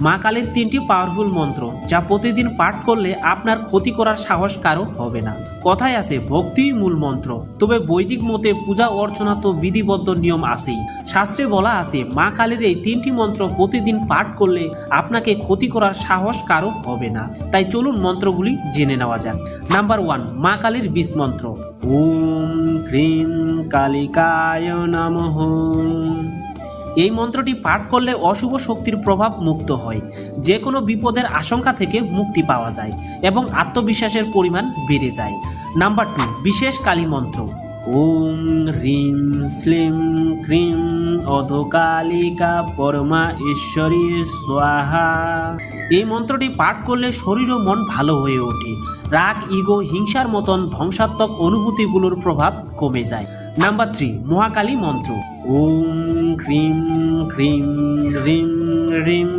মা কালীর 3টি পাওয়ারফুল মন্ত্র যা প্রতিদিন পাঠ করলে আপনার ক্ষতি করার সাহস কারো হবে না। কথায় আছে ভক্তিই মূল মন্ত্র, তবে বৈদিক মতে পূজা অর্চনা তো বিধিবদ্ধ নিয়ম আছেই। শাস্ত্রে বলা আছে মা কালীর এই 3টি মন্ত্র প্রতিদিন পাঠ করলে আপনাকে ক্ষতি করার সাহস কারো হবে না। তাই চলুন মন্ত্রগুলি জেনে নেওয়া যাক। নাম্বার 1, মা কালীর বীজ মন্ত্র। ওম ক্রিং কালিকায় নমঃ। এই মন্ত্রটি পাঠ করলে অশুভ শক্তির প্রভাব মুক্ত হয়, যে কোনো বিপদের আশঙ্কা থেকে মুক্তি পাওয়া যায় এবং আত্মবিশ্বাসের পরিমাণ বেড়ে যায়। নাম্বার 2, বিশেষ কালী মন্ত্র। ওম হ্রিং শ্লিং ক্রিং অধকালিকা পরমা ঈশ্বরী স্বাহা। এই মন্ত্রটি পাঠ করলে শরীর ও মন ভালো হয়ে ওঠে, রাগ, ইগো, হিংসার মতন ধ্বংসাত্মক অনুভূতিগুলোর প্রভাব কমে যায়। নাম্বার 3, মহাকালী মন্ত্র। ওম ক্রিং ক্রিং রিং রিং